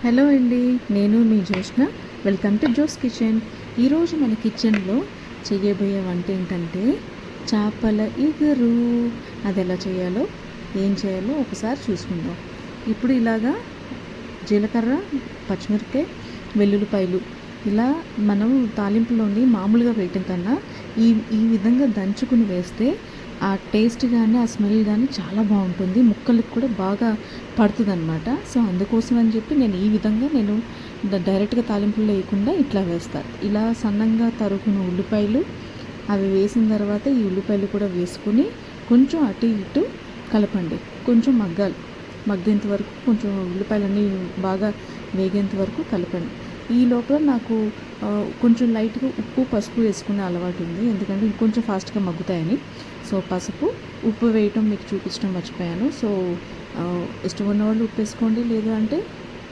Hello అండి, నేను మీ Jyoshna. Welcome to Jo's kitchen. ఈరోజు మన కిచెన్లో చేయబోయే వంట ఏంటంటే చేపల ఇగురు. అది ఎలా చేయాలో ఏం చేయాలో ఒకసారి చూసుకుందాం. ఇప్పుడు ఇలాగా జీలకర్ర, పచ్చిమిరపకాయ, వెల్లుల్లిపాయలు ఇలా మనం తాలింపులోని మామూలుగా వేయటం కన్నా ఈ ఈ విధంగా దంచుకుని వేస్తే ఆ టేస్ట్ కానీ ఆ స్మెల్ కానీ చాలా బాగుంటుంది. ముక్కలకు కూడా బాగా పడుతుంది అనమాట. సో అందుకోసం అని చెప్పి నేను ఈ విధంగా డైరెక్ట్గా తాలింపుల్లో వేయకుండా ఇట్లా వేస్తాను. ఇలా సన్నంగా తరుగుకున్న ఉల్లిపాయలు అవి వేసిన తర్వాత ఈ ఉల్లిపాయలు కూడా వేసుకుని కొంచెం అటు ఇటు కలపండి. కొంచెం మగ్గేంత వరకు, కొంచెం ఉల్లిపాయలన్నీ బాగా వేగేంత వరకు కలపండి. ఈ లోపల నాకు కొంచెం లైట్గా ఉప్పు, పసుపు వేసుకునే అలవాటు ఉంది, ఎందుకంటే ఇంకొంచెం ఫాస్ట్గా మగ్గుతాయని. సో పసుపు, ఉప్పు వేయటం మీకు చూపించడం మర్చిపోయాను. సో ఇష్టం ఉన్న వాళ్ళు ఉప్పు వేసుకోండి, లేదు అంటే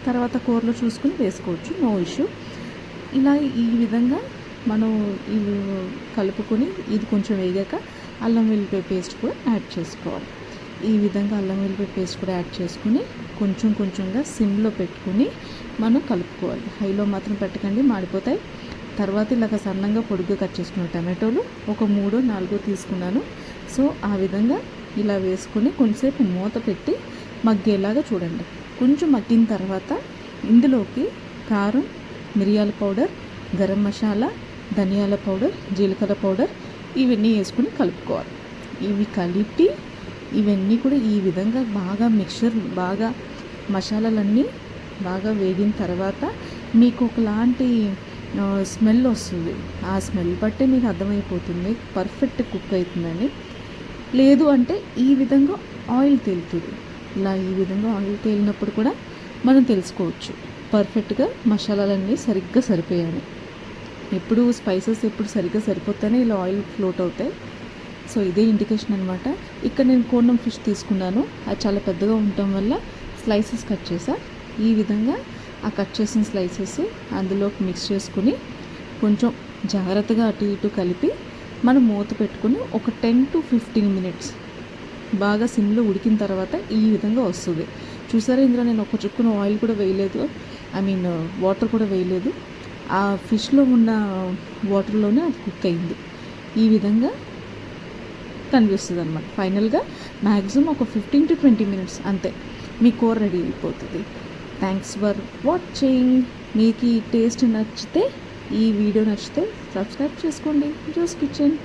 తర్వాత కూరలో చూసుకుని వేసుకోవచ్చు, నో ఇష్యూ. ఇలా ఈ విధంగా మనం ఇవి కలుపుకొని ఇది కొంచెం వేగాక అల్లం వెల్లిపాయ పేస్ట్ కూడా యాడ్ చేసుకోవాలి. ఈ విధంగా అల్లం వెల్లిపాయ పేస్ట్ కూడా యాడ్ చేసుకుని కొంచెంగా సిమ్లో పెట్టుకుని మనం కలుపుకోవాలి. హైలో మాత్రం పెట్టకండి, మాడిపోతాయి. తర్వాత ఇలాగ సన్నంగా పొడుగ్గా కట్ చేసుకున్న టమాటోలు ఒక 3-4 తీసుకున్నాను. సో ఆ విధంగా ఇలా వేసుకుని కొంచెంసేపు మూత పెట్టి మగ్గేలాగా చూడండి. కొంచెం మగ్గిన తర్వాత ఇందులోకి కారం, మిరియాల పౌడర్, గరం మసాలా, ధనియాల పౌడర్, జీలకర్ర పౌడర్ ఇవన్నీ వేసుకుని కలుపుకోవాలి. ఇవి కలిపి ఇవన్నీ కూడా ఈ విధంగా బాగా బాగా మసాలాలన్నీ బాగా వేగిన తర్వాత మీకు ఒకలాంటి స్మెల్ వస్తుంది. ఆ స్మెల్ బట్టే మీకు అర్థమైపోతుంది పర్ఫెక్ట్ కుక్ అవుతుందని. లేదు అంటే ఈ విధంగా ఆయిల్ తేలుతుంది. ఇలా ఈ విధంగా ఆయిల్ తేలినప్పుడు కూడా మనం తెలుసుకోవచ్చు పర్ఫెక్ట్గా మసాలాలన్నీ సరిగ్గా సరిపోయాయి. ఎప్పుడు స్పైసెస్ ఎప్పుడు సరిగ్గా సరిపోతేనే ఇలా ఆయిల్ ఫ్లోట్ అవుతాయి. సో ఇదే ఇండికేషన్ అనమాట. ఇక్కడ నేను కోణం ఫిష్ తీసుకున్నాను. అది చాలా పెద్దగా ఉండటం వల్ల స్లైసెస్ కట్ చేసా. ఈ విధంగా ఆ కట్ చేసిన స్లైసెస్ అందులోకి మిక్స్ చేసుకుని కొంచెం జాగ్రత్తగా అటు ఇటు కలిపి మనం మూత పెట్టుకుని ఒక 10-15 మినిట్స్ బాగా సిమ్లో ఉడికిన తర్వాత ఈ విధంగా వస్తుంది. చూసారా, ఇందులో నేను ఒక చుక్కన ఆయిల్ కూడా వేయలేదు, వాటర్ కూడా వేయలేదు. ఆ ఫిష్లో ఉన్న వాటర్లోనే అది కుక్ అయింది. ఈ విధంగా కనిపిస్తుంది అనమాట. ఫైనల్గా మ్యాక్సిమం ఒక 15-20 మినిట్స్ అంతే, మీ కూర రెడీ అయిపోతుంది. Thanks for watching. మీకు ఈ టేస్ట్ నచ్చితే, ఈ వీడియో నచ్చితే సబ్స్క్రైబ్ చేసుకోండి జోస్ కిచెన్.